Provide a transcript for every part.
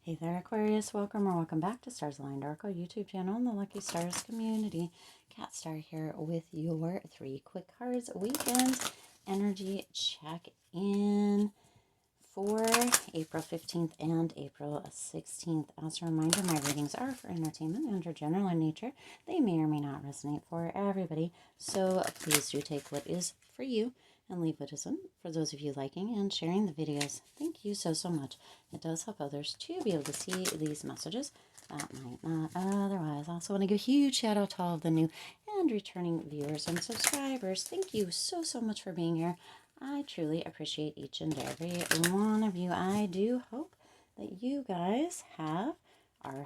Hey there, Aquarius. Welcome or welcome back to Stars Aligned Oracle YouTube channel and the Lucky Stars community. Cat Star here with your 3 quick cards weekend energy check-in for April 15th and April 16th. As a reminder, my readings are for entertainment and are general in nature. They may or may not resonate for everybody, so please do take what is for you and leave what isn't. For those of you liking and sharing the videos, thank you so much. It does help others to be able to see these messages that might not otherwise. I also want to give a huge shout out to all of the new and returning viewers and subscribers. Thank you so much for being here. I truly appreciate each and every one of you. I do hope that you guys are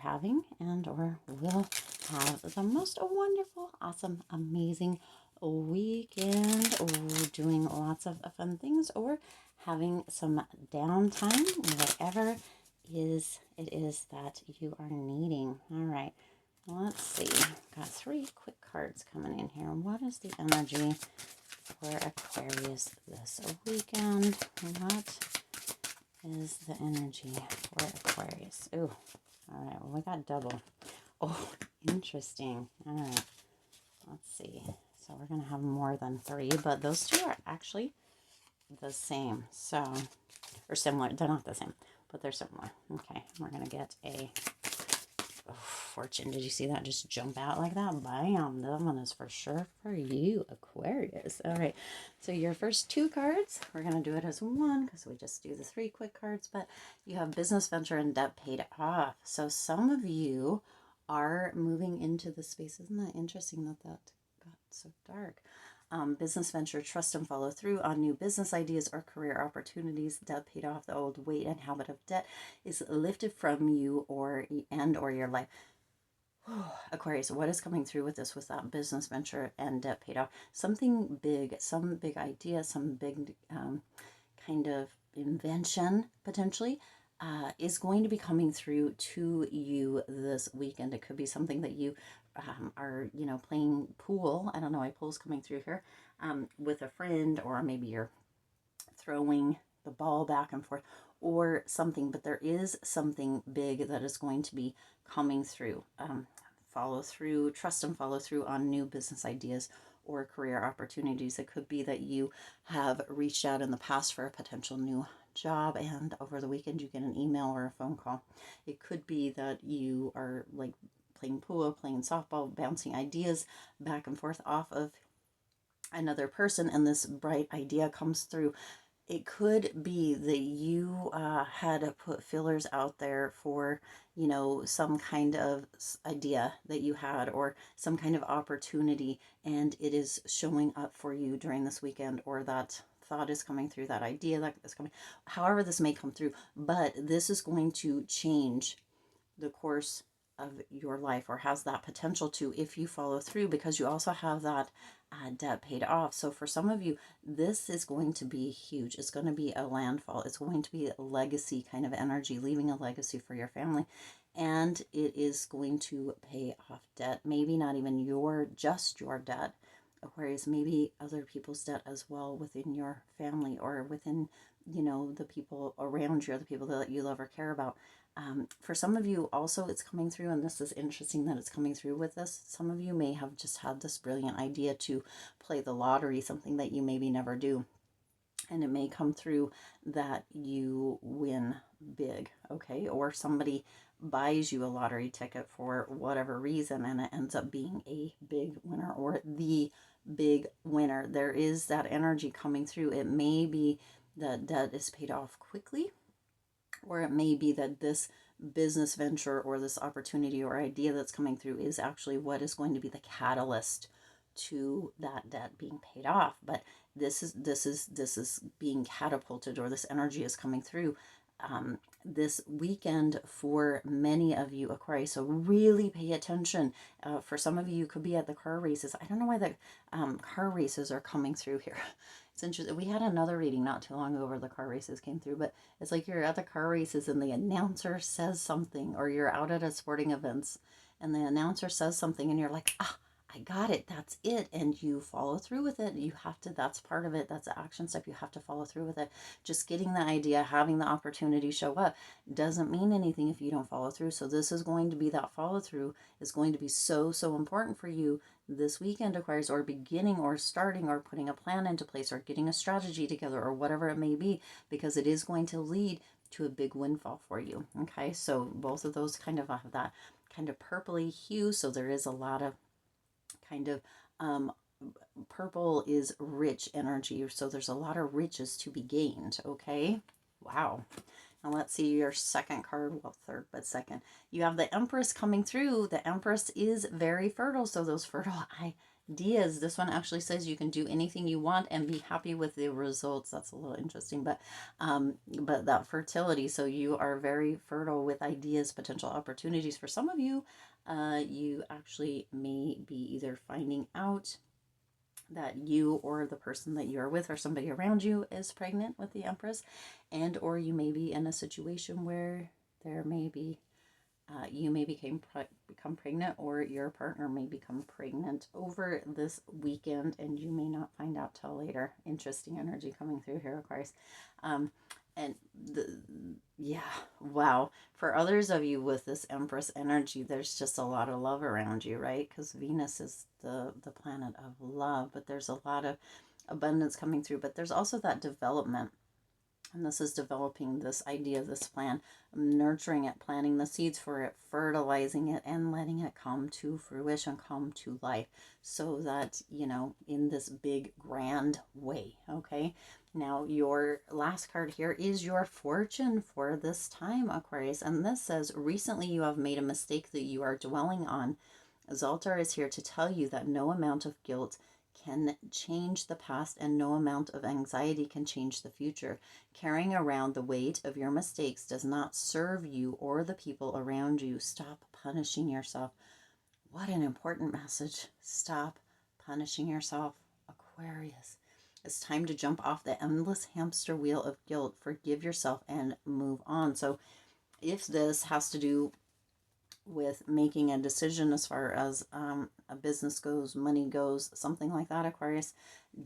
having and or will have the most wonderful, awesome, amazing weekend, or doing lots of fun things, or having some downtime, whatever it is that you are needing. All right, let's see. Got 3 quick cards coming in here. What is the energy for Aquarius this weekend? What is the energy for Aquarius? Oh, all right. Well, we got double. Oh, interesting. All right. Let's see. So we're going to have more than 3, but those 2 are actually the same. So, or similar. They're not the same, but they're similar. Okay. We're going to get a fortune. Did you see that just jump out like that? Bam. That one is for sure for you, Aquarius. All right. So your first 2 cards, we're going to do it as one because we just do the 3 quick cards, but you have business venture and debt paid off. So some of you are moving into the space. Isn't that interesting that got so dark? Business venture, trust and follow through on new business ideas or career opportunities. Debt paid off. The old weight and habit of debt is lifted from you or your life. Aquarius, what is coming through with this, with that business venture and debt paid off? Something big, some big idea, some big kind of invention potentially is going to be coming through to you this weekend. It could be something that you are, playing pool. I don't know why pool's coming through here with a friend, or maybe you're throwing the ball back and forth or something, but there is something big that is going to be coming through. Follow through, trust and follow through on new business ideas or career opportunities. It could be that you have reached out in the past for a potential new job, and over the weekend you get an email or a phone call. It could be that you are like playing pool, playing softball, bouncing ideas back and forth off of another person, and this bright idea comes through. It could be that you had put fillers out there for, some kind of idea that you had or some kind of opportunity, and it is showing up for you during this weekend, or that thought is coming through, that idea that is coming, however this may come through, but this is going to change the course of your life, or has that potential to, if you follow through, because you also have that debt paid off. So for some of you, this is going to be huge. It's going to be a landfall. It's going to be a legacy kind of energy, leaving a legacy for your family. And it is going to pay off debt. Maybe not even just your debt, Aquarius, maybe other people's debt as well within your family, or within, the people around you, or the people that you love or care about. For some of you also, it's coming through, and this is interesting that it's coming through with this. Some of you may have just had this brilliant idea to play the lottery, something that you maybe never do. And it may come through that you win big, okay? Or somebody buys you a lottery ticket for whatever reason, and it ends up being a big winner, or the big winner. There is that energy coming through. It may be that debt is paid off quickly, or it may be that this business venture or this opportunity or idea that's coming through is actually what is going to be the catalyst to that debt being paid off. But this is being catapulted, or this energy is coming through this weekend for many of you, Aquarius. So really pay attention. For some of you, could be at the car races. I don't know why the car races are coming through here. It's interesting. We had another reading not too long ago where the car races came through, but it's like you're at the car races and the announcer says something, or you're out at a sporting events and the announcer says something and you're like, I got it, that's it, and you follow through with it. You have to, that's part of it, that's the action step. You have to follow through with it. Just getting the idea, having the opportunity show up doesn't mean anything if you don't follow through. So this is going to be, that follow through is going to be so important for you this weekend, Aquarius, or beginning or starting or putting a plan into place or getting a strategy together or whatever it may be, because it is going to lead to a big windfall for you. Okay, so both of those kind of have that kind of purpley hue, so there is a lot of kind of purple is rich energy, so there's a lot of riches to be gained. Okay, wow. Now let's see your second card. Well, third, but second. You have the Empress coming through. The Empress is very fertile, so those fertile ideas. This one actually says you can do anything you want and be happy with the results. That's a little interesting, but that fertility. So you are very fertile with ideas, potential opportunities. For some of you, you actually may be either finding out that you or the person that you're with or somebody around you is pregnant with the Empress, and or you may be in a situation where there may be you may become pregnant, or your partner may become pregnant over this weekend, and you may not find out till later. Interesting energy coming through here, Aquarius. And yeah, wow. For others of you with this Empress energy, there's just a lot of love around you, right? Because Venus is the planet of love, but there's a lot of abundance coming through. But there's also that development. And this is developing this idea, this plan, nurturing it, planting the seeds for it, fertilizing it, and letting it come to fruition, come to life, so that, you know, in this big, grand way. Okay. Now, your last card here is your fortune for this time, Aquarius. And this says, recently you have made a mistake that you are dwelling on. Zoltar is here to tell you that no amount of guilt can change the past, and no amount of anxiety can change the future. Carrying around the weight of your mistakes does not serve you or the people around you. Stop punishing yourself. What an important message. Stop punishing yourself, Aquarius. It's time to jump off the endless hamster wheel of guilt. Forgive yourself and move on. So if this has to do with making a decision as far as a business goes, money goes, something like that, Aquarius,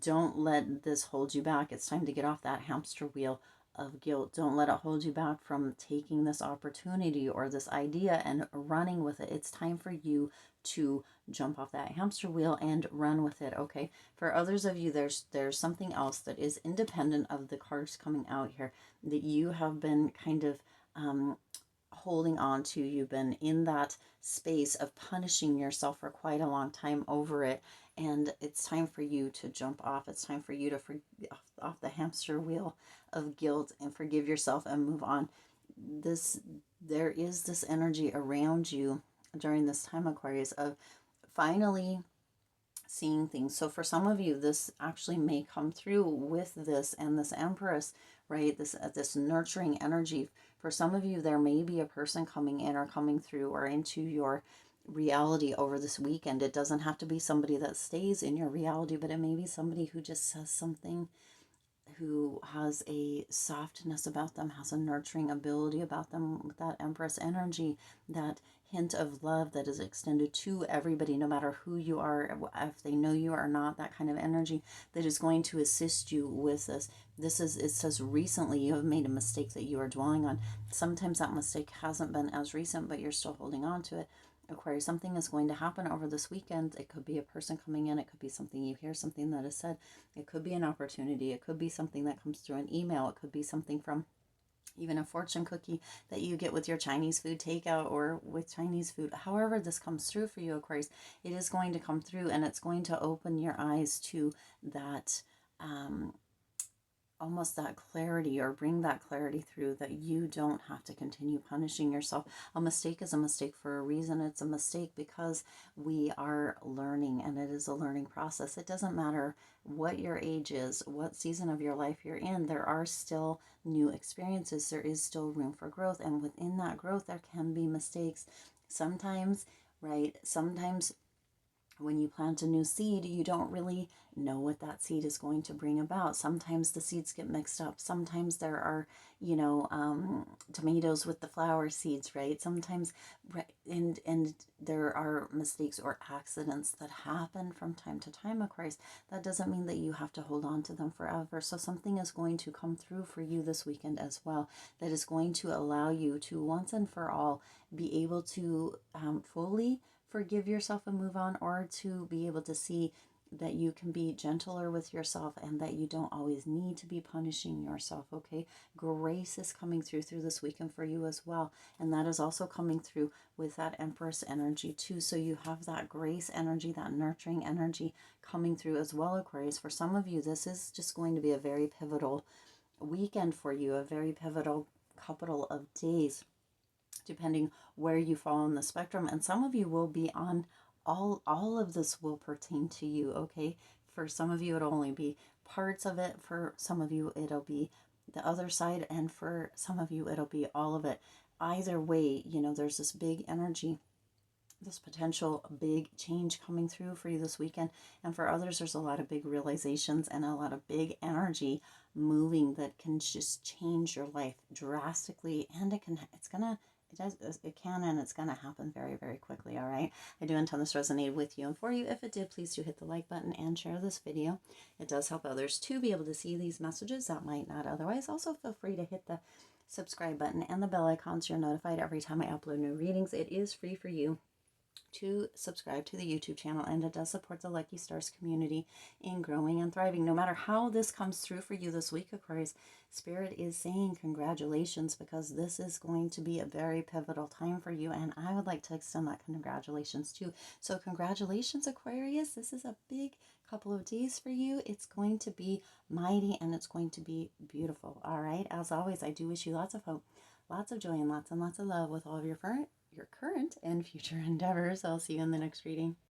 don't let this hold you back. It's time to get off that hamster wheel of guilt. Don't let it hold you back from taking this opportunity or this idea and running with it. It's time for you to jump off that hamster wheel and run with it. Okay, for others of you, there's something else that is independent of the cards coming out here that you have been kind of holding on to. You've been in that space of punishing yourself for quite a long time over it, and it's time for you to jump off. It's time for you to off the hamster wheel of guilt and forgive yourself and move on. There is this energy around you during this time, Aquarius, of finally seeing things. So for some of you, this actually may come through with this and this Empress, right? This nurturing energy. For some of you, there may be a person coming in or coming through or into your reality over this weekend. It doesn't have to be somebody that stays in your reality, but it may be somebody who just says something, who has a softness about them, has a nurturing ability about them, with that Empress energy, that hint of love that is extended to everybody, no matter who you are, if they know you or not, that kind of energy that is going to assist you with this. It says recently you have made a mistake that you are dwelling on. Sometimes that mistake hasn't been as recent, but you're still holding on to it. Aquarius, something is going to happen over this weekend. It could be a person coming in. It could be something you hear, something that is said. It could be an opportunity. It could be something that comes through an email. It could be something from even a fortune cookie that you get with your Chinese food takeout or with Chinese food. However this comes through for you, Aquarius, it is going to come through, and it's going to open your eyes to that almost that clarity, or bring that clarity through, that you don't have to continue punishing yourself. A mistake is a mistake for a reason. It's a mistake because we are learning, and it is a learning process. It doesn't matter what your age is, what season of your life you're in, there are still new experiences. There is still room for growth, and within that growth there can be mistakes. Sometimes, right, sometimes when you plant a new seed, you don't really know what that seed is going to bring about. Sometimes the seeds get mixed up. Sometimes there are, tomatoes with the flower seeds, right? Sometimes, and there are mistakes or accidents that happen from time to time, Aquarius. That doesn't mean that you have to hold on to them forever. So something is going to come through for you this weekend as well that is going to allow you to once and for all be able to fully forgive yourself and move on, or to be able to see that you can be gentler with yourself and that you don't always need to be punishing yourself. Okay, grace is coming through this weekend for you as well, and that is also coming through with that empress energy too. So you have that grace energy, that nurturing energy coming through as well, Aquarius. For some of you, this is just going to be a very pivotal weekend for you, a very pivotal couple of days, depending where you fall on the spectrum. And some of you will be on all of this will pertain to you. Okay, for some of you it'll only be parts of it, for some of you it'll be the other side, and for some of you it'll be all of it. Either way, there's this big energy, this potential big change coming through for you this weekend. And for others, there's a lot of big realizations and a lot of big energy moving that can just change your life drastically. And it can and it's gonna happen very, very quickly. All right, I do intend this resonated with you and for you. If it did, please do hit the like button and share this video. It does help others to be able to see these messages that might not otherwise. Also, feel free to hit the subscribe button and the bell icon so you're notified every time I upload new readings. It is free for you to subscribe to the YouTube channel, and it does support the Lucky Stars community in growing and thriving. No matter how this comes through for you this week, Aquarius, Spirit is saying congratulations, because this is going to be a very pivotal time for you, and I would like to extend that congratulations too. So congratulations, Aquarius. This is a big couple of days for you. It's going to be mighty and it's going to be beautiful. All right, as always, I do wish you lots of hope, lots of joy, and lots of love with all of your current and future endeavors. I'll see you in the next reading.